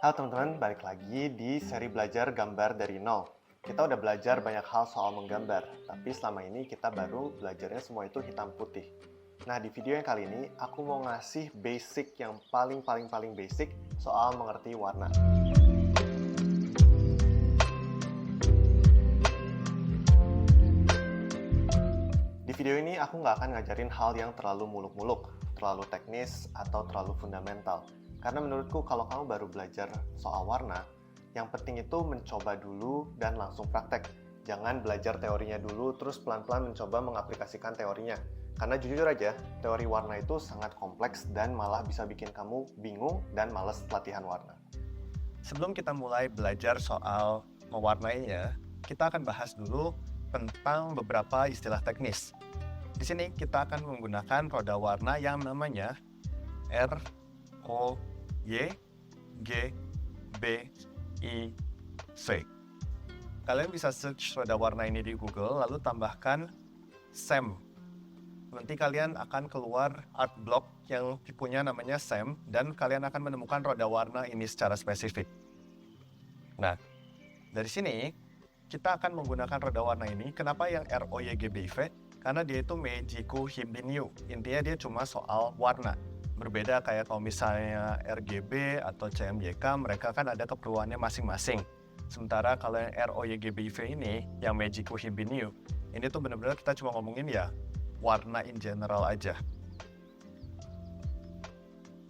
Halo teman-teman, balik lagi di seri belajar gambar dari nol. Kita udah belajar banyak hal soal menggambar, tapi selama ini kita baru belajarnya semua itu hitam putih. Nah, di video yang kali ini, aku mau ngasih basic yang paling basic soal mengerti warna. Di video ini aku nggak akan ngajarin hal yang terlalu muluk-muluk, terlalu teknis, atau terlalu fundamental. Karena menurutku kalau kamu baru belajar soal warna, yang penting itu mencoba dulu dan langsung praktek. Jangan belajar teorinya dulu, terus pelan-pelan mencoba mengaplikasikan teorinya. Karena jujur aja, teori warna itu sangat kompleks dan malah bisa bikin kamu bingung dan males latihan warna. Sebelum kita mulai belajar soal mewarnainya, kita akan bahas dulu tentang beberapa istilah teknis. Di sini kita akan menggunakan roda warna yang namanya R, O, Y, G, B, I, C. Kalian bisa search roda warna ini di Google, lalu tambahkan SEM. Nanti kalian akan keluar art block yang tipenya namanya SEM, dan kalian akan menemukan roda warna ini secara spesifik. Nah, dari sini kita akan menggunakan roda warna ini. Kenapa yang R, O, Y, G, B, I, V? Karena dia itu Meiji-ku Hibiniu. Intinya dia cuma soal warna. Berbeda kayak kalau misalnya RGB atau CMYK, mereka kan ada keperluannya masing-masing. Sementara kalau yang ROYGBIV ini, yang Meiji-ku Hibiniu, ini tuh benar-benar kita cuma ngomongin ya warna in general aja.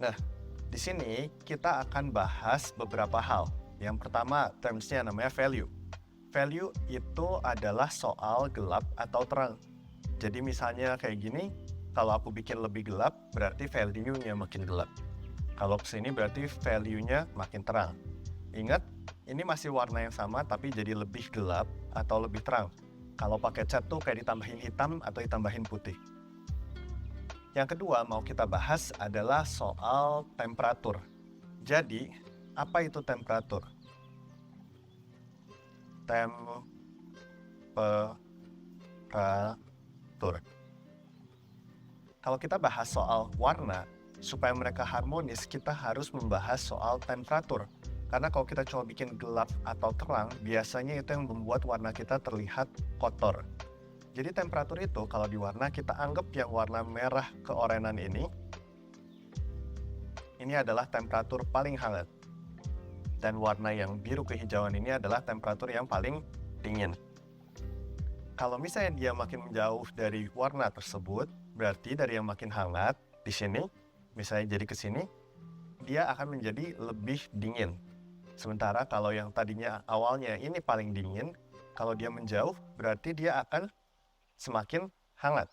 Nah, di sini kita akan bahas beberapa hal. Yang pertama, terms-nya namanya value. Value itu adalah soal gelap atau terang. Jadi misalnya kayak gini, kalau aku bikin lebih gelap, berarti value-nya makin gelap. Kalau kesini berarti value-nya makin terang. Ingat, ini masih warna yang sama tapi jadi lebih gelap atau lebih terang. Kalau pakai cat tuh kayak ditambahin hitam atau ditambahin putih. Yang kedua mau kita bahas adalah soal temperatur. Jadi, apa itu temperatur? Temperatur. Kalau kita bahas soal warna, supaya mereka harmonis, kita harus membahas soal temperatur. Karena kalau kita coba bikin gelap atau terang, biasanya itu yang membuat warna kita terlihat kotor. Jadi temperatur itu kalau di warna, kita anggap yang warna merah keorenan ini adalah temperatur paling hangat. Dan warna yang biru kehijauan ini adalah temperatur yang paling dingin. Kalau misalnya dia makin menjauh dari warna tersebut, berarti dari yang makin hangat di sini, misalnya jadi ke sini, dia akan menjadi lebih dingin. Sementara kalau yang tadinya awalnya ini paling dingin, kalau dia menjauh, berarti dia akan semakin hangat.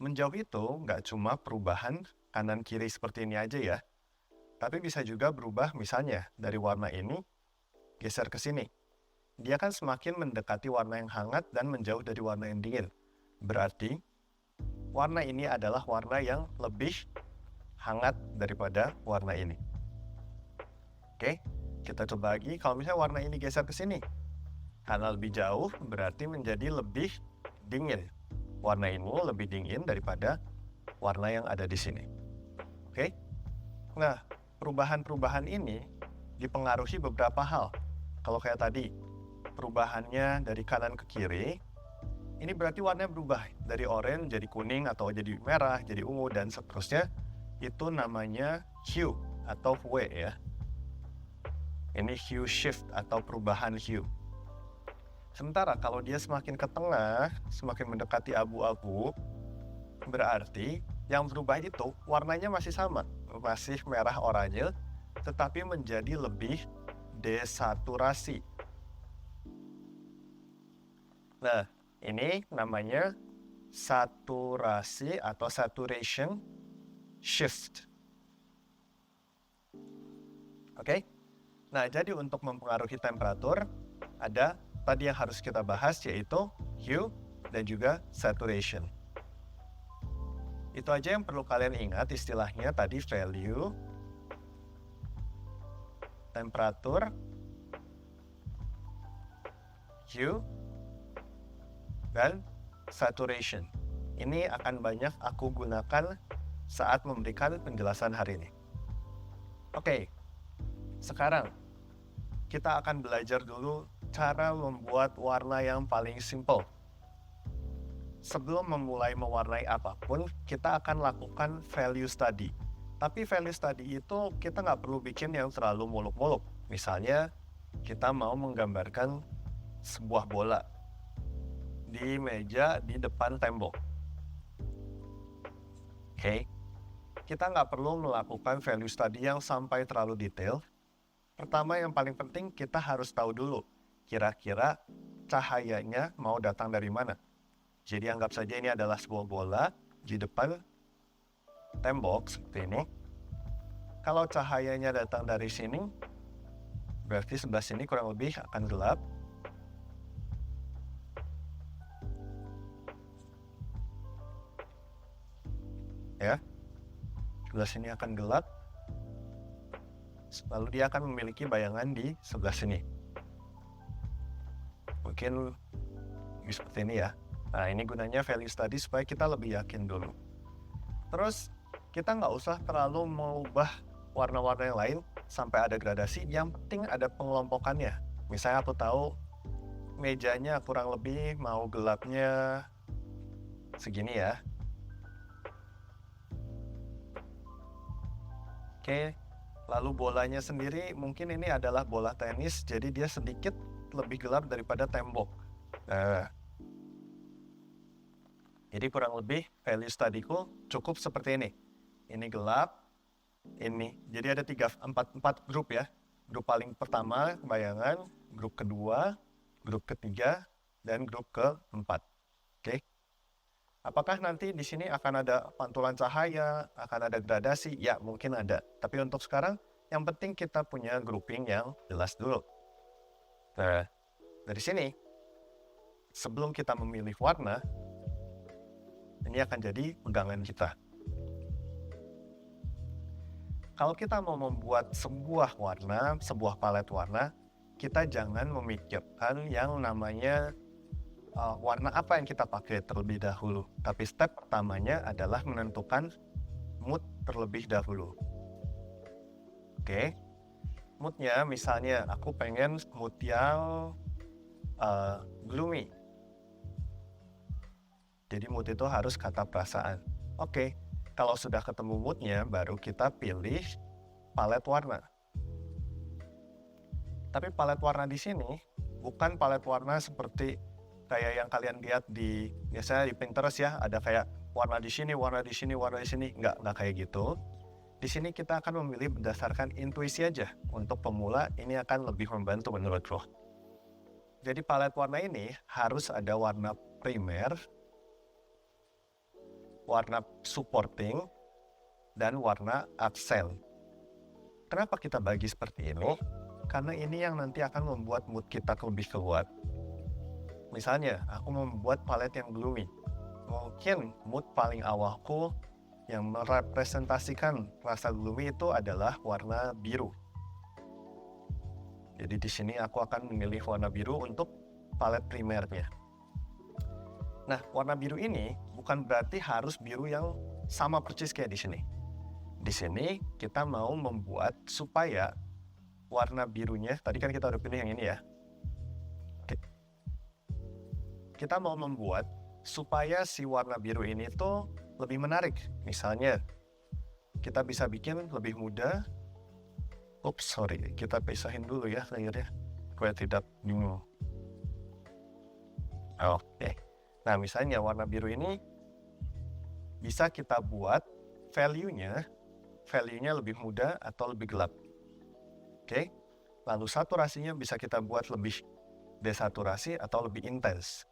Menjauh itu nggak cuma perubahan kanan-kiri seperti ini aja ya, tapi bisa juga berubah misalnya dari warna ini geser ke sini. Dia kan semakin mendekati warna yang hangat dan menjauh dari warna yang dingin. Berarti warna ini adalah warna yang lebih hangat daripada warna ini. Oke, kita coba lagi. Kalau misalnya warna ini geser ke sini, karena lebih jauh berarti menjadi lebih dingin. Warna ini lebih dingin daripada warna yang ada di sini. Oke? Nah, perubahan-perubahan ini dipengaruhi beberapa hal. Kalau kayak tadi, perubahannya dari kanan ke kiri, ini berarti warnanya berubah dari oranye jadi kuning atau jadi merah, jadi ungu, dan seterusnya. Itu namanya hue atau W ya. Ini hue shift atau perubahan hue. Sementara kalau dia semakin ke tengah, semakin mendekati abu-abu, berarti yang berubah itu warnanya masih sama, masih merah oranye, tetapi menjadi lebih desaturasi. Nah, ini namanya saturasi atau saturation shift. Oke? Nah, jadi untuk mempengaruhi temperatur, ada tadi yang harus kita bahas yaitu hue dan juga saturation. Itu aja yang perlu kalian ingat istilahnya tadi value, temperatur, hue, dan saturation. Ini akan banyak aku gunakan saat memberikan penjelasan hari ini. Oke, Sekarang, kita akan belajar dulu cara membuat warna yang paling simple. Sebelum memulai mewarnai apapun, kita akan lakukan value study. Tapi value study itu kita nggak perlu bikin yang terlalu muluk-muluk. Misalnya, kita mau menggambarkan sebuah bola di meja di depan tembok. Oke, kita nggak perlu melakukan value study yang sampai terlalu detail. Pertama, yang paling penting kita harus tahu dulu, kira-kira cahayanya mau datang dari mana. Jadi anggap saja ini adalah sebuah bola di depan tembok seperti ini. Kalau cahayanya datang dari sini, berarti sebelah sini kurang lebih akan gelap. Ya, sebelah sini akan gelap. Lalu dia akan memiliki bayangan di sebelah sini. Mungkin seperti ini ya. Nah, ini gunanya value study supaya kita lebih yakin dulu. Terus, kita nggak usah terlalu mengubah warna-warna yang lain sampai ada gradasi. Yang penting ada pengelompokannya. Misalnya aku tahu mejanya kurang lebih mau gelapnya segini ya. Oke, lalu bolanya sendiri mungkin ini adalah bola tenis, jadi dia sedikit lebih gelap daripada tembok. Nah, jadi kurang lebih value study-ku cukup seperti ini. Ini gelap, ini. Jadi ada 4 grup ya. Grup paling pertama, bayangan, grup kedua, grup ketiga, dan grup keempat. Oke. Apakah nanti di sini akan ada pantulan cahaya, akan ada gradasi? Ya, mungkin ada. Tapi untuk sekarang, yang penting kita punya grouping yang jelas dulu. Nah, dari sini, sebelum kita memilih warna, ini akan jadi pegangan kita. Kalau kita mau membuat sebuah warna, sebuah palet warna, kita jangan memikirkan yang namanya warna apa yang kita pakai terlebih dahulu. Tapi step pertamanya adalah menentukan mood terlebih dahulu. Oke, moodnya misalnya aku pengen mood yang gloomy. Jadi mood itu harus kata perasaan. Oke, kalau sudah ketemu moodnya, baru kita pilih palet warna. Tapi palet warna di sini bukan palet warna seperti kayak yang kalian lihat biasanya di Pinterest ya, ada kayak warna di sini, warna di sini, warna di sini. Nggak kayak gitu. Di sini kita akan memilih berdasarkan intuisi aja. Untuk pemula ini akan lebih membantu menurutku. Jadi palet warna ini harus ada warna primer, warna supporting, dan warna aksen. Kenapa kita bagi seperti ini? Karena ini yang nanti akan membuat mood kita lebih kuat. Misalnya, aku membuat palet yang gloomy. Mungkin mood paling awalku yang merepresentasikan rasa gloomy itu adalah warna biru. Jadi di sini aku akan memilih warna biru untuk palet primernya. Nah, warna biru ini bukan berarti harus biru yang sama persis kayak di sini. Di sini kita mau membuat supaya warna birunya, tadi kan kita udah pilih yang ini ya. Kita mau membuat supaya si warna biru ini tuh lebih menarik. Misalnya, kita bisa bikin lebih mudah. Kita pisahin dulu ya layernya, supaya tidak bingung. Oke. Nah, misalnya warna biru ini bisa kita buat value-nya lebih muda atau lebih gelap. Oke. Lalu saturasinya bisa kita buat lebih desaturasi atau lebih intens.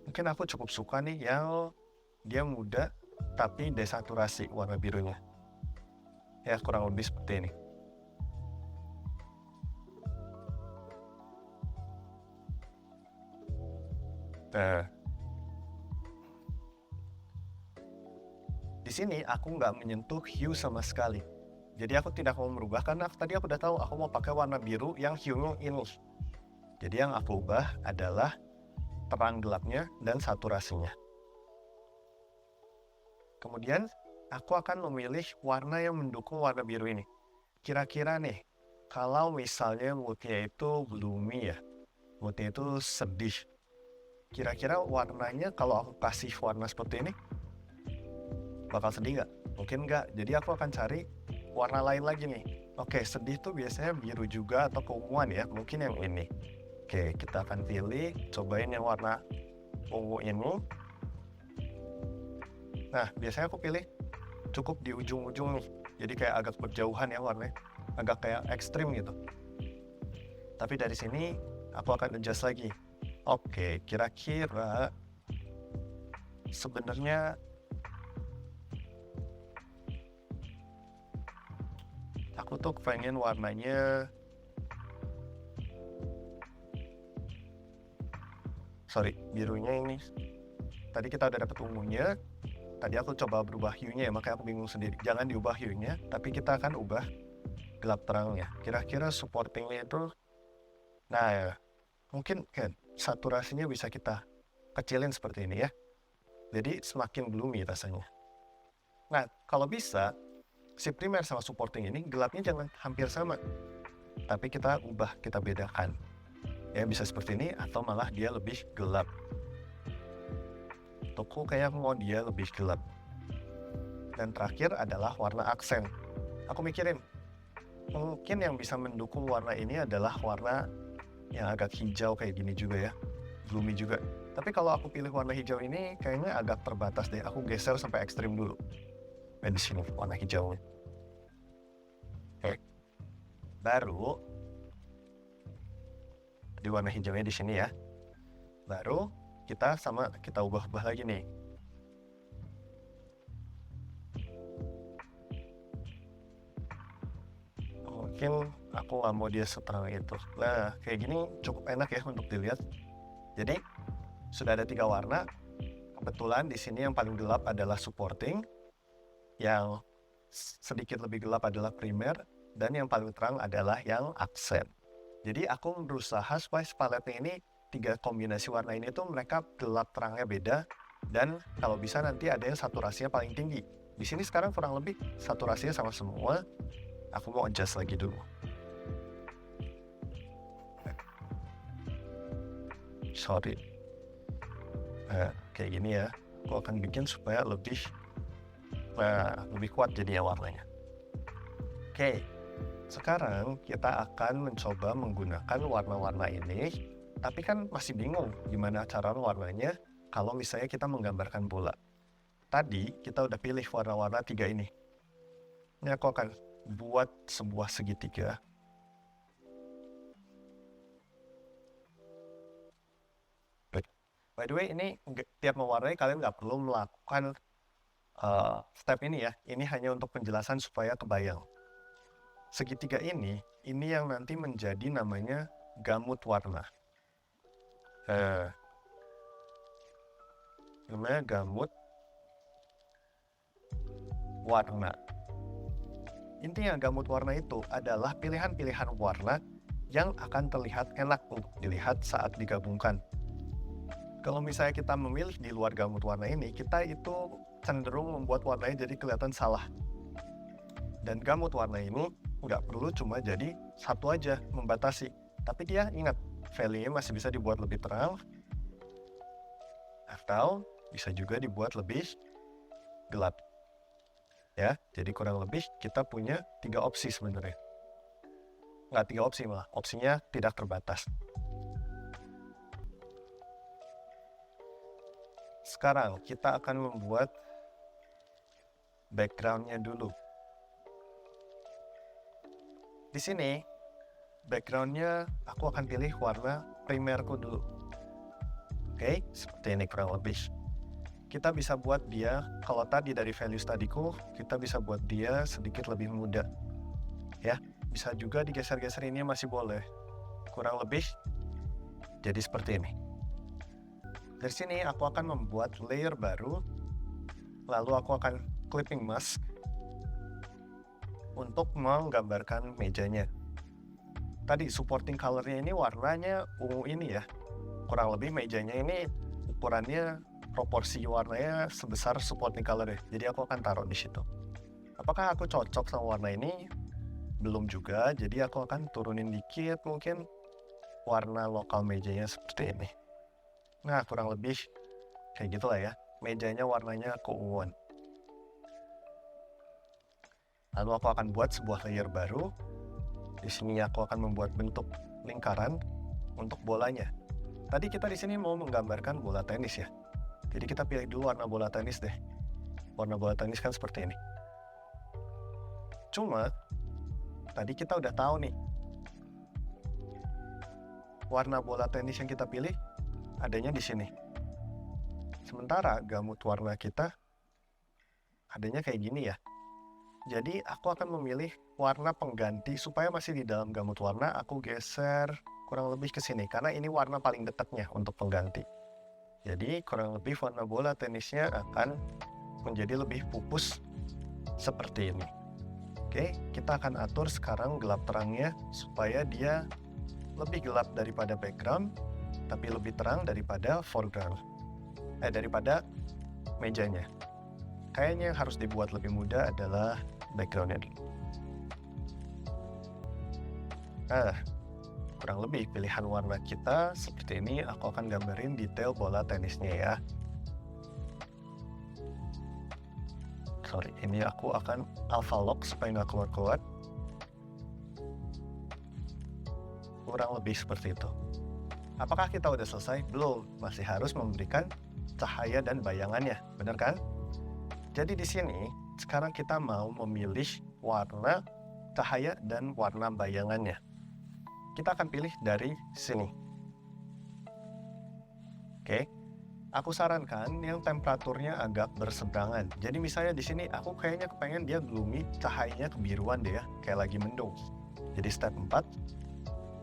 Mungkin aku cukup suka nih yang dia muda tapi desaturasi warna birunya. Ya, kurang lebih seperti ini. Nah, di sini aku nggak menyentuh hue sama sekali. Jadi aku tidak mau merubah karena tadi aku udah tahu aku mau pakai warna biru yang hue-nya ini. Jadi yang aku ubah adalah terang gelapnya dan saturasinya. Kemudian aku akan memilih warna yang mendukung warna biru ini. Kira-kira nih, Kalau misalnya moodnya itu gloomy ya, moodnya itu sedih, kira-kira warnanya kalau aku kasih warna seperti ini, bakal sedih nggak? Mungkin nggak. Jadi aku akan cari warna lain lagi nih. Oke, sedih tuh biasanya biru juga atau keunguan ya. Mungkin yang ini. Oke, kita akan pilih. Cobain yang warna ungu ini. Nah, biasanya aku pilih cukup di ujung-ujung nih. Jadi kayak agak berjauhan ya warnanya. Agak kayak ekstrim gitu. Tapi dari sini aku akan adjust lagi. Oke, kira-kira sebenarnya aku tuh pengen warnanya, birunya ini. Tadi kita udah dapet ungunya, tadi aku coba berubah hue-nya ya, makanya aku bingung sendiri. Jangan diubah hue-nya, tapi kita akan ubah gelap terangnya. Kira-kira supportingnya itu, nah ya, mungkin kan saturasinya bisa kita kecilin seperti ini ya. Jadi semakin gloomy rasanya. Nah, kalau bisa, si primer sama supporting ini gelapnya jangan hampir sama, tapi kita ubah, kita bedakan. Ya bisa seperti ini atau malah dia lebih gelap. Untukku kayak mau dia lebih gelap. Dan terakhir adalah warna aksen. Aku mikirin, mungkin yang bisa mendukung warna ini adalah warna yang agak hijau kayak gini juga ya, gloomy juga. Tapi kalau aku pilih warna hijau ini kayaknya agak terbatas deh. Aku geser sampai ekstrim dulu. Di sini warna hijaunya. Oke. Baru di warna hijaunya di sini ya. Baru kita ubah-ubah lagi nih. Mungkin aku nggak mau dia seterang itu. Nah, kayak gini cukup enak ya untuk dilihat. Jadi sudah ada 3 warna. Kebetulan di sini yang paling gelap adalah supporting, yang sedikit lebih gelap adalah primer, dan yang paling terang adalah yang aksen. Jadi aku berusaha supaya paletnya ini 3 kombinasi warna ini tuh mereka gelap terangnya beda, dan kalau bisa nanti ada yang saturasinya paling tinggi. Di sini sekarang kurang lebih saturasinya sama semua. Aku mau adjust lagi dulu. Sorry. Nah, kayak gini ya. Aku akan bikin supaya lebih kuat jadinya warnanya. Oke. Sekarang kita akan mencoba menggunakan warna-warna ini, tapi kan masih bingung gimana cara warnanya kalau misalnya kita menggambarkan bola. Tadi kita udah pilih warna-warna 3 ini. Ini aku akan buat sebuah segitiga. By the way, ini tiap mewarnai kalian nggak perlu melakukan step ini ya. Ini hanya untuk penjelasan supaya kebayang. Segitiga ini yang nanti menjadi namanya gamut warna. Namanya gamut warna. Intinya gamut warna itu adalah pilihan-pilihan warna yang akan terlihat enak untuk dilihat saat digabungkan. Kalau misalnya kita memilih di luar gamut warna ini, kita itu cenderung membuat warnanya jadi kelihatan salah. Dan gamut warna ini nggak perlu cuma jadi satu aja membatasi, tapi dia ingat value-nya masih bisa dibuat lebih terang atau bisa juga dibuat lebih gelap ya. Jadi kurang lebih kita punya 3 opsi sebenarnya, nggak 3 opsi malah, opsinya tidak terbatas. Sekarang kita akan membuat background-nya dulu. Di sini, background-nya aku akan pilih warna primerku dulu. Oke, seperti ini kurang lebih. Kita bisa buat dia, kalau tadi dari values tadiku, kita bisa buat dia sedikit lebih muda. Ya, bisa juga digeser-geser ini masih boleh. Kurang lebih, jadi seperti ini. Dari sini aku akan membuat layer baru, lalu aku akan clipping mask untuk menggambarkan mejanya. Tadi supporting color-nya ini warnanya ungu ini ya. Kurang lebih mejanya ini ukurannya, proporsi warnanya sebesar supporting color ya. Jadi aku akan taruh di situ. Apakah aku cocok sama warna ini? belum juga, jadi aku akan turunin dikit mungkin warna lokal mejanya seperti ini. Nah, kurang lebih kayak gitulah ya. Mejanya warnanya keunguan. Lalu aku akan buat sebuah layer baru. Di sini aku akan membuat bentuk lingkaran untuk bolanya. Tadi kita di sini mau menggambarkan bola tenis ya. Jadi kita pilih dulu warna bola tenis deh. Warna bola tenis kan seperti ini. Cuma tadi kita udah tahu nih, warna bola tenis yang kita pilih adanya di sini. Sementara gamut warna kita adanya kayak gini ya. Jadi aku akan memilih warna pengganti supaya masih di dalam gamut warna, aku geser kurang lebih ke sini karena ini warna paling dekatnya untuk pengganti. Jadi kurang lebih warna bola tenisnya akan menjadi lebih pupus seperti ini. Oke, kita akan atur sekarang gelap terangnya supaya dia lebih gelap daripada background, tapi lebih terang daripada foreground. Daripada mejanya. Kayaknya yang harus dibuat lebih mudah adalah background-nya dulu. Nah, kurang lebih pilihan warna kita seperti ini. Aku akan gambarin detail bola tenisnya ya. Sorry, ini aku akan alpha lock supaya nggak keluar-keluar. Kurang lebih seperti itu. Apakah kita udah selesai? Belum, masih harus memberikan cahaya dan bayangannya, benar kan? Jadi di sini sekarang kita mau memilih warna cahaya dan warna bayangannya. Kita akan pilih dari sini. Oke, aku sarankan yang temperaturnya agak berseberangan. Jadi misalnya di sini aku kayaknya kepengen dia gloomy, cahayanya kebiruan deh ya, kayak lagi mendung. Jadi step 4,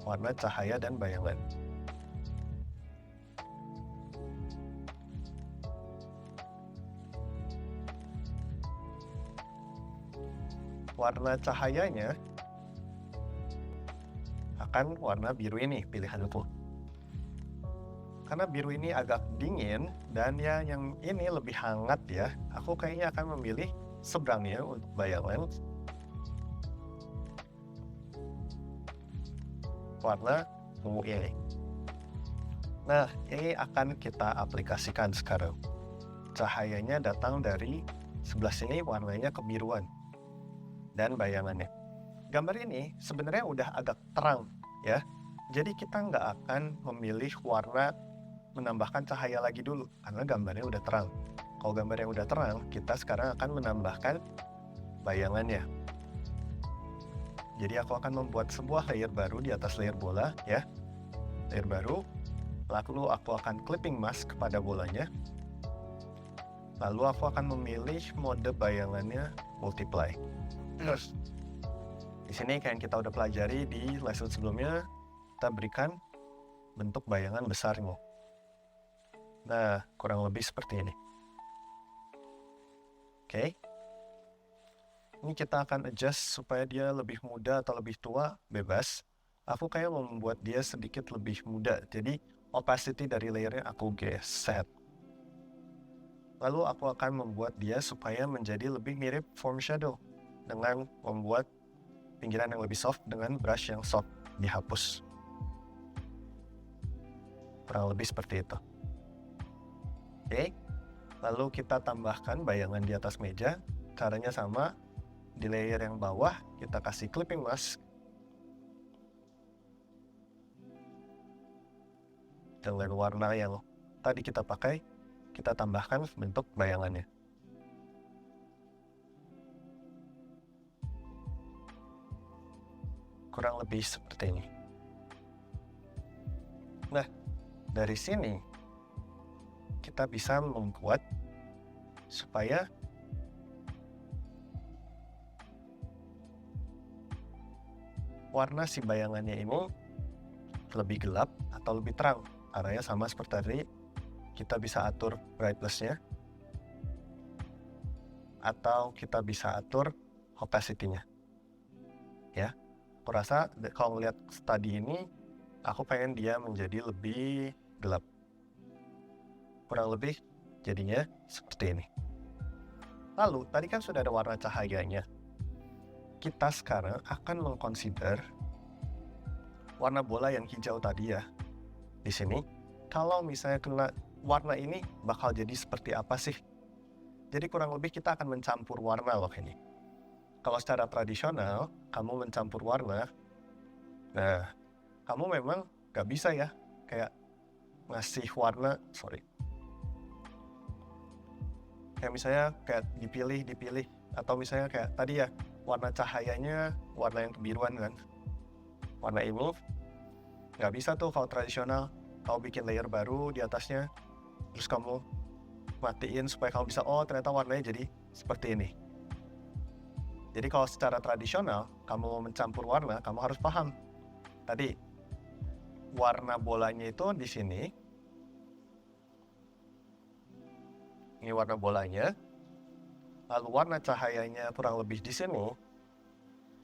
warna cahaya dan bayangan. Warna cahayanya akan warna biru ini pilihanku. Karena biru ini agak dingin dan ya yang ini lebih hangat ya. Aku kayaknya akan memilih seberangnya untuk bayangan. Warna ungu ini. Nah, ini akan kita aplikasikan sekarang. Cahayanya datang dari sebelah sini, warnanya kebiruan. Dan bayangannya. Gambar ini sebenarnya udah agak terang ya. Jadi kita nggak akan memilih warna menambahkan cahaya lagi dulu karena gambarnya udah terang. Kalau gambarnya udah terang, kita sekarang akan menambahkan bayangannya. Jadi aku akan membuat sebuah layer baru di atas layer bola ya. Layer baru. Lalu aku akan clipping mask kepada bolanya. Lalu aku akan memilih mode bayangannya multiply. Terus di sini kayak yang kita udah pelajari di lesson sebelumnya, kita berikan bentuk bayangan besarnya. Nah, kurang lebih seperti ini. Oke. Ini kita akan adjust supaya dia lebih muda atau lebih tua, bebas. Aku kayak mau membuat dia sedikit lebih muda, jadi opacity dari layernya aku geser. Lalu aku akan membuat dia supaya menjadi lebih mirip form shadow dengan membuat pinggiran yang lebih soft dengan brush yang soft dihapus. Kurang lebih seperti itu. Oke. Lalu kita tambahkan bayangan di atas meja. Caranya sama. Di layer yang bawah kita kasih clipping mask. Dengan warna yang tadi kita pakai, kita tambahkan bentuk bayangannya. Kurang lebih seperti ini. Nah, dari sini kita bisa membuat supaya warna si bayangannya ini lebih gelap atau lebih terang. Arahnya sama seperti tadi, kita bisa atur brightness-nya atau kita bisa atur opacity-nya. Ya. Aku rasa kalau melihat tadi ini, aku pengen dia menjadi lebih gelap. Kurang lebih jadinya seperti ini. Lalu, tadi kan sudah ada warna cahayanya. kita sekarang akan mengconsider warna bola yang hijau tadi ya. Di sini, kalau misalnya kena warna ini bakal jadi seperti apa sih? Jadi kurang lebih kita akan mencampur warna loh ini. Kalau secara tradisional, kamu mencampur warna, nah, kamu memang gak bisa ya, kayak ngasih warna, kayak misalnya kayak dipilih, atau misalnya kayak tadi ya, warna cahayanya warna yang kebiruan kan, warna ini, gak bisa tuh kalau tradisional, kamu bikin layer baru di atasnya, terus kamu matiin supaya kamu bisa, oh ternyata warnanya jadi seperti ini. Jadi kalau secara tradisional, kamu mau mencampur warna, kamu harus paham. Tadi, warna bolanya itu di sini. Ini warna bolanya. Lalu warna cahayanya kurang lebih di sini.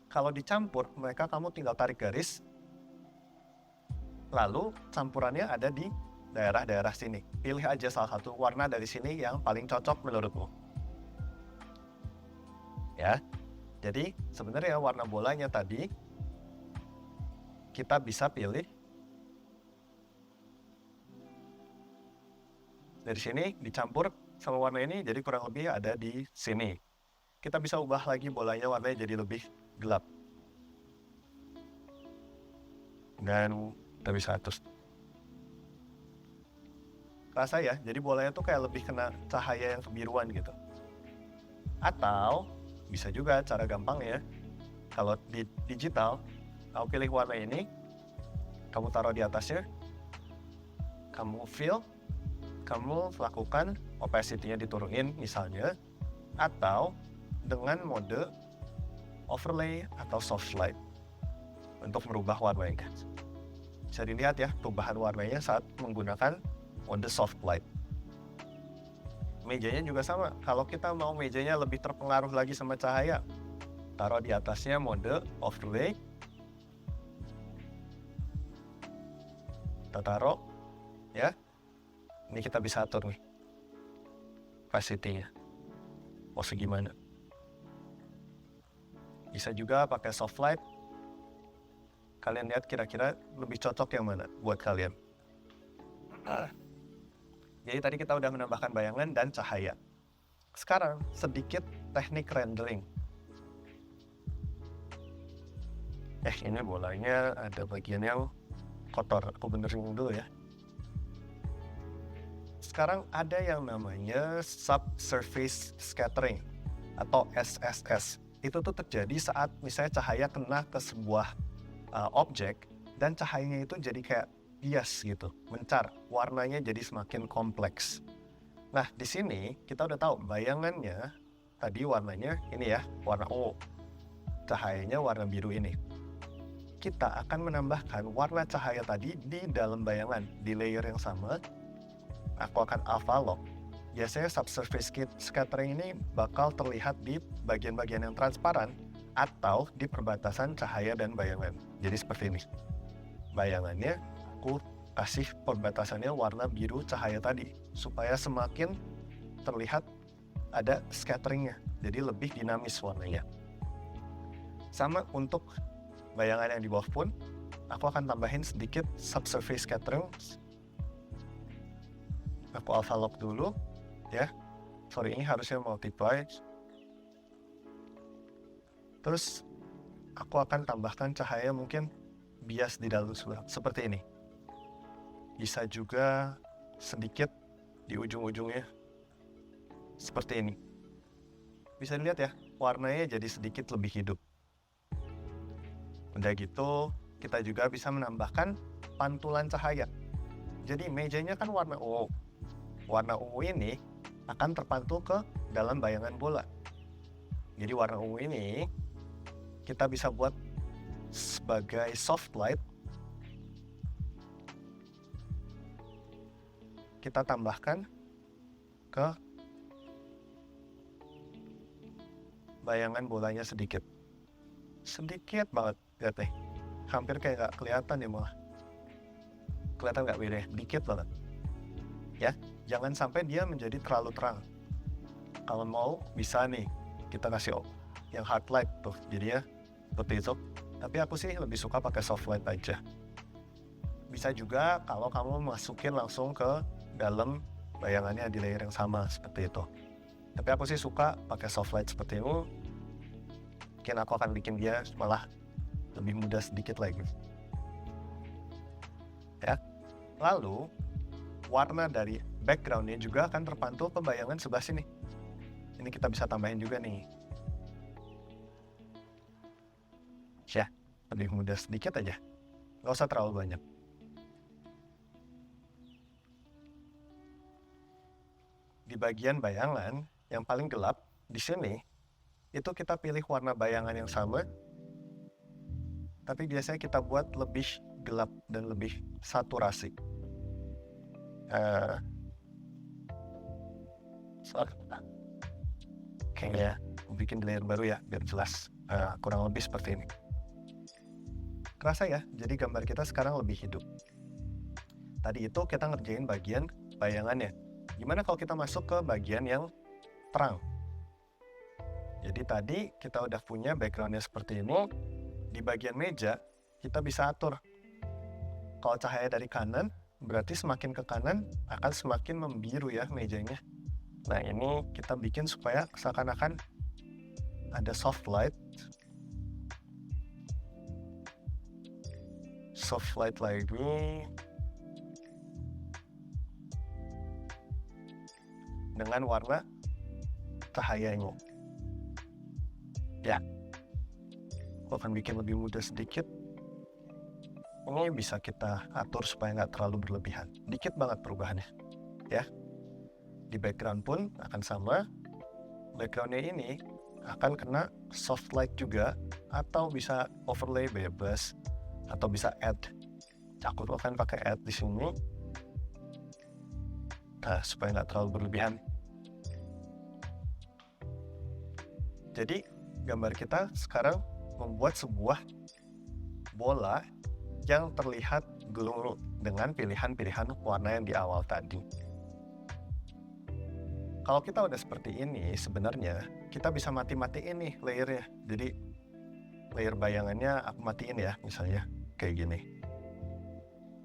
Kalau dicampur, kamu tinggal tarik garis. Lalu campurannya ada di daerah-daerah sini. Pilih aja salah satu warna dari sini yang paling cocok menurutmu. Ya. Jadi sebenarnya warna bolanya tadi kita bisa pilih dari sini dicampur sama warna ini, jadi kurang lebih ada di sini. Kita bisa ubah lagi bolanya warnanya jadi lebih gelap. Dan kita bisa terus rasa ya, jadi bolanya tuh kayak lebih kena cahaya yang kebiruan gitu. Atau bisa juga cara gampang ya, kalau di digital, kamu pilih warna ini, kamu taruh di atasnya, kamu fill, kamu lakukan opacity-nya diturunin misalnya, atau dengan mode overlay atau soft light untuk merubah warnanya. Bisa dilihat ya perubahan warnanya saat menggunakan mode soft light. Mejanya juga sama, kalau kita mau mejanya lebih terpengaruh lagi sama cahaya, taruh di atasnya mode overlay, kita taruh ya, ini kita bisa atur nih opacity-nya mau segimana. Bisa juga pakai soft light. Kalian lihat kira-kira lebih cocok yang mana buat kalian. Jadi tadi kita udah menambahkan bayangan dan cahaya. Sekarang sedikit teknik rendering. Ini bolanya ada bagian yang kotor. Aku benerin dulu ya. Sekarang ada yang namanya subsurface scattering atau SSS. Itu tuh terjadi saat misalnya cahaya kena ke sebuah objek dan cahayanya itu jadi kayak bias gitu, mencar, warnanya jadi semakin kompleks. Nah, di sini kita udah tahu bayangannya tadi warnanya ini ya, warna ungu. Cahayanya warna biru ini. Kita akan menambahkan warna cahaya tadi di dalam bayangan, di layer yang sama. Aku akan alpha lock. Biasanya subsurface scattering ini bakal terlihat di bagian-bagian yang transparan atau di perbatasan cahaya dan bayangan. Jadi seperti ini. Bayangannya aku kasih perbatasannya warna biru cahaya tadi supaya semakin terlihat ada scatteringnya, jadi lebih dinamis warnanya. Sama untuk bayangan yang di bawah pun, aku akan tambahin sedikit subsurface scattering. Aku alpha lock dulu ya. Ini harusnya multiply. Terus aku akan tambahkan cahaya mungkin bias di dalam seperti ini. Bisa juga sedikit di ujung-ujungnya seperti ini. Bisa dilihat ya, warnanya jadi sedikit lebih hidup. Udah gitu, kita juga bisa menambahkan pantulan cahaya. Jadi mejanya kan warna ungu. Warna ungu ini akan terpantul ke dalam bayangan bola. Jadi warna ungu ini kita bisa buat sebagai soft light. Kita tambahkan ke bayangan bolanya sedikit banget, lihat deh, hampir kayak nggak kelihatan ya, malah kelihatan nggak beda, dikit banget ya. Jangan sampai dia menjadi terlalu terang. Kalau mau bisa nih kita kasih yang hard light tuh, jadinya seperti itu. Tapi aku sih lebih suka pakai soft light aja. Bisa juga kalau kamu masukin langsung ke dalam bayangannya di layer yang sama seperti itu. Tapi aku sih suka pakai soft light seperti ini. Mungkin aku akan bikin dia malah lebih mudah sedikit lagi. Ya. Lalu warna dari backgroundnya juga akan terpantul ke bayangan sebelah sini. Ini kita bisa tambahin juga nih. Ya, lebih mudah sedikit aja. Nggak usah terlalu banyak. Di bagian bayangan yang paling gelap di sini, itu kita pilih warna bayangan yang sama, tapi biasanya kita buat lebih gelap dan lebih saturasi. Kayaknya bikin layer baru ya, biar jelas. Kurang lebih seperti ini. Kerasa ya, jadi gambar kita sekarang lebih hidup. Tadi itu kita ngerjain bagian bayangannya. Gimana kalau kita masuk ke bagian yang terang? Jadi tadi kita udah punya backgroundnya seperti ini. Di bagian meja, kita bisa atur. Kalau cahaya dari kanan, berarti semakin ke kanan akan semakin membiru ya mejanya. Nah ini kita bikin supaya seakan-akan ada soft light. Soft light lagi. Dengan warna cahayanya. Ya. Aku akan bikin lebih mudah sedikit. Ini bisa kita atur supaya nggak terlalu berlebihan. Dikit banget perubahannya. Ya. Di background pun akan sama. Backgroundnya ini akan kena soft light juga, atau bisa overlay bebas, atau bisa add. Aku akan pakai add di sini. Nah, supaya nggak terlalu berlebihan. Jadi, gambar kita sekarang membuat sebuah bola yang terlihat glowing dengan pilihan-pilihan warna yang di awal tadi. Kalau kita udah seperti ini, sebenarnya kita bisa mati-matiin nih layernya. Jadi, layer bayangannya aku matiin ya, misalnya kayak gini.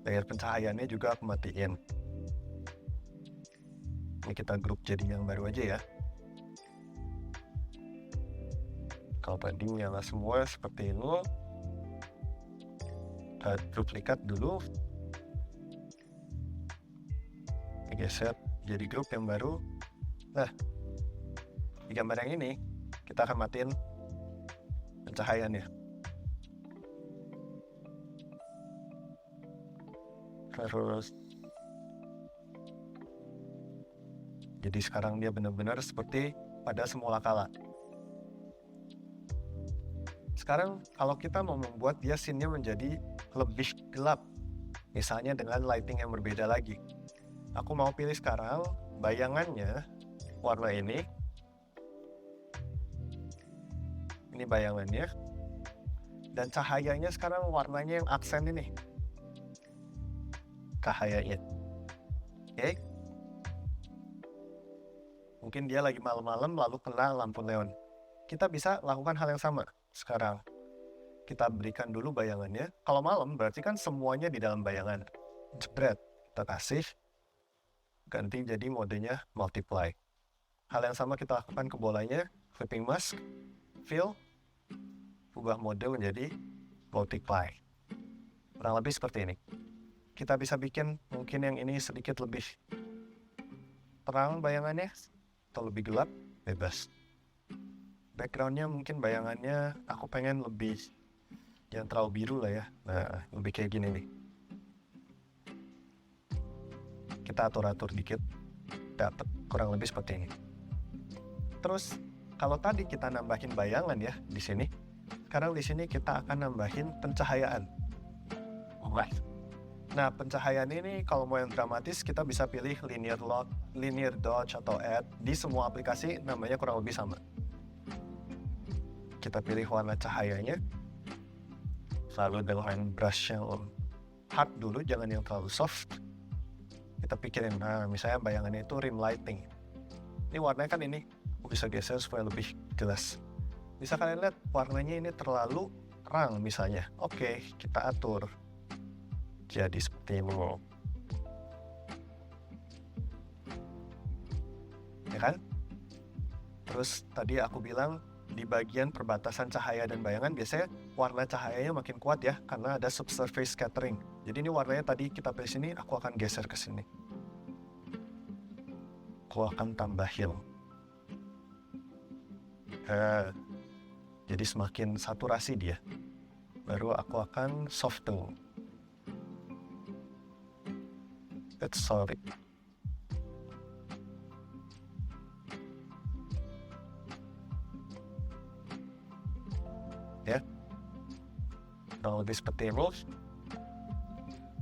Layer pencahayaannya juga aku matiin. Ini kita grup jadi yang baru aja ya. Kalau tadi nyala semua seperti ini, kita duplikat dulu. Geser jadi grup yang baru. Nah, di gambar yang ini, kita akan matiin pencahayaannya. Terus, jadi sekarang dia benar-benar seperti pada semula kala. Sekarang kalau kita mau membuat dia scene-nya menjadi lebih gelap, misalnya dengan lighting yang berbeda lagi. Aku mau pilih sekarang bayangannya warna ini. Ini bayangannya. Dan cahayanya sekarang warnanya yang aksen ini. Cahayanya. Oke. Mungkin dia lagi malam-malam lalu kena lampu neon. Kita bisa lakukan hal yang sama sekarang. Kita berikan dulu bayangannya. Kalau malam berarti kan semuanya di dalam bayangan. Jebret. Kita kasih. Ganti jadi modenya multiply. Hal yang sama kita lakukan ke bolanya. Flipping mask. Fill. Ubah mode menjadi multiply. Kurang lebih seperti ini. Kita bisa bikin mungkin yang ini sedikit lebih terang bayangannya. Atau lebih gelap. Bebas. Backgroundnya mungkin bayangannya aku pengen lebih jangan terlalu biru lah ya. Nah, lebih kayak gini nih. Kita atur-atur dikit, dapat kurang lebih seperti ini. Terus kalau tadi kita nambahin bayangan ya di sini, sekarang di sini kita akan nambahin pencahayaan. Alright. Nah, pencahayaan ini kalau mau yang dramatis kita bisa pilih linear dodge atau add. Di semua aplikasi namanya kurang lebih sama. Kita pilih warna cahayanya, lalu dengan brush yang hard dulu, jangan yang terlalu soft. Kita pikirin, nah misalnya bayangannya itu rim lighting. Ini warnanya kan ini, aku bisa geser supaya lebih jelas. Bisa kalian lihat warnanya ini terlalu terang misalnya. Oke, kita atur jadi seperti ini. Ya kan? Terus tadi aku bilang di bagian perbatasan cahaya dan bayangan biasanya warna cahayanya makin kuat ya karena ada subsurface scattering. Jadi ini warnanya tadi kita pilih sini, aku akan geser ke sini. Aku akan tambahin. Jadi semakin saturasi dia. Baru aku akan soften. Sorry. Ya, kurang lebih seperti ini.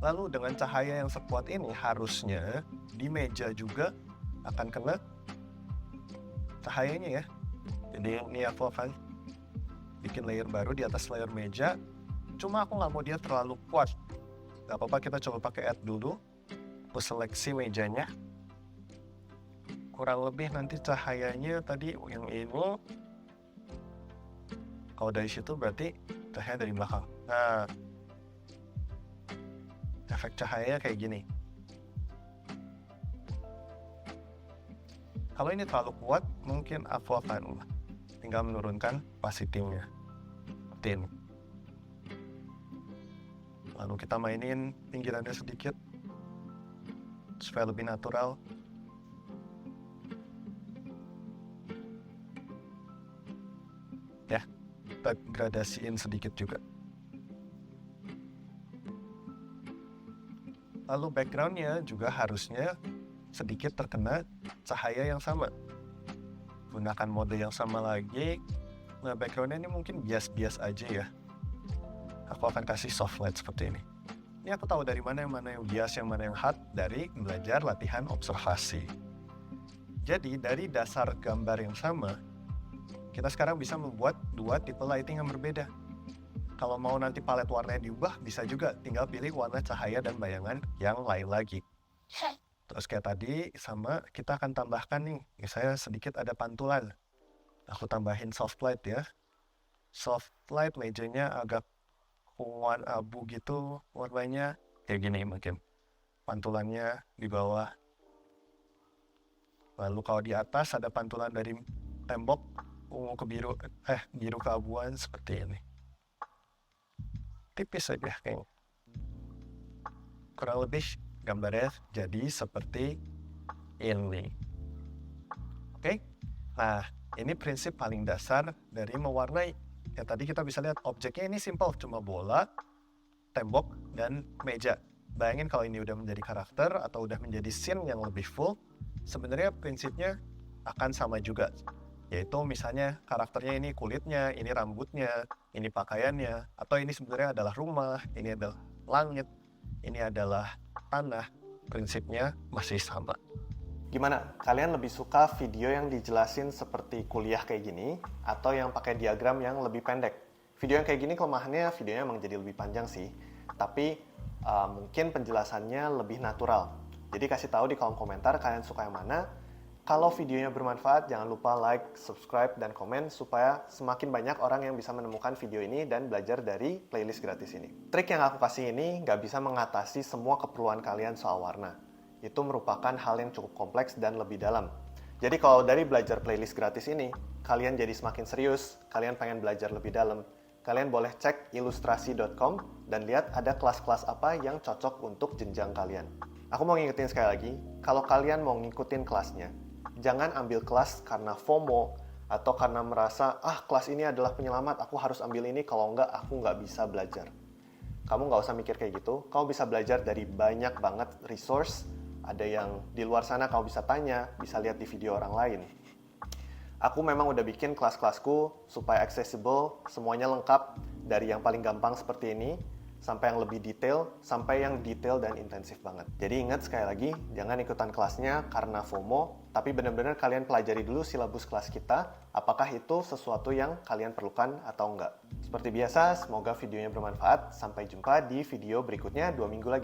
Lalu dengan cahaya yang sekuat ini harusnya di meja juga akan kena cahayanya ya. Jadi ini aku akan bikin layer baru di atas layer meja. Cuma aku nggak mau dia terlalu kuat. Gak apa-apa, kita coba pakai add dulu. Aku seleksi mejanya. Kurang lebih nanti cahayanya tadi yang ini. Kalau dari situ berarti cahaya dari belakang. Nah, efek cahayanya kayak gini. Kalau ini terlalu kuat, mungkin aku akan tinggal menurunkan opacity-nya. Seperti ini. Lalu kita mainin pinggirannya sedikit supaya lebih natural. Ya, kita gradasiin sedikit juga. Lalu background-nya juga harusnya sedikit terkena cahaya yang sama. Gunakan mode yang sama lagi. Nah, background-nya ini mungkin bias-bias aja ya. Aku akan kasih soft light seperti ini. Ini aku tahu dari mana yang bias, yang mana yang hard dari belajar latihan observasi. Jadi dari dasar gambar yang sama, kita sekarang bisa membuat dua tipe lighting yang berbeda. Kalau mau nanti palet warnanya diubah, bisa juga tinggal pilih warna cahaya dan bayangan yang lain lagi. Terus kayak tadi, sama kita akan tambahkan nih, misalnya sedikit ada pantulan. Aku tambahin soft light ya. Soft light mejanya agak unguan abu gitu warnanya. Kayak gini mungkin. Pantulannya di bawah. Lalu kalau di atas ada pantulan dari tembok ungu ke biru, biru ke abuan seperti ini. Tipis aja kayaknya. Kurang lebih gambarnya jadi seperti ini. Oke? Nah, ini prinsip paling dasar dari mewarnai. Ya tadi kita bisa lihat objeknya ini simple, cuma bola, tembok, dan meja. Bayangin kalau ini udah menjadi karakter atau udah menjadi scene yang lebih full, sebenarnya prinsipnya akan sama juga. Yaitu misalnya karakternya ini kulitnya, ini rambutnya, ini pakaiannya, atau ini sebenarnya adalah rumah, ini adalah langit, ini adalah tanah. Prinsipnya masih sama. Gimana? Kalian lebih suka video yang dijelasin seperti kuliah kayak gini atau yang pakai diagram yang lebih pendek? Video yang kayak gini kelemahannya videonya emang jadi lebih panjang sih, tapi mungkin penjelasannya lebih natural. Jadi kasih tahu di kolom komentar kalian suka yang mana. Kalau videonya bermanfaat, jangan lupa like, subscribe, dan komen supaya semakin banyak orang yang bisa menemukan video ini dan belajar dari playlist gratis ini. Trik yang aku kasih ini nggak bisa mengatasi semua keperluan kalian soal warna. Itu merupakan hal yang cukup kompleks dan lebih dalam. Jadi kalau dari belajar playlist gratis ini, kalian jadi semakin serius, kalian pengen belajar lebih dalam, kalian boleh cek ilustrasi.com dan lihat ada kelas-kelas apa yang cocok untuk jenjang kalian. Aku mau ngingetin sekali lagi, kalau kalian mau ngikutin kelasnya, jangan ambil kelas karena FOMO atau karena merasa, kelas ini adalah penyelamat, aku harus ambil ini, kalau enggak, aku nggak bisa belajar. Kamu nggak usah mikir kayak gitu, kamu bisa belajar dari banyak banget resource, ada yang di luar sana kamu bisa tanya, bisa lihat di video orang lain. Aku memang udah bikin kelas-kelasku supaya accessible, semuanya lengkap, dari yang paling gampang seperti ini, sampai yang lebih detail, sampai yang detail dan intensif banget. Jadi ingat sekali lagi, jangan ikutan kelasnya karena FOMO, tapi benar-benar kalian pelajari dulu silabus kelas kita, apakah itu sesuatu yang kalian perlukan atau enggak. Seperti biasa, semoga videonya bermanfaat. Sampai jumpa di video berikutnya 2 minggu lagi.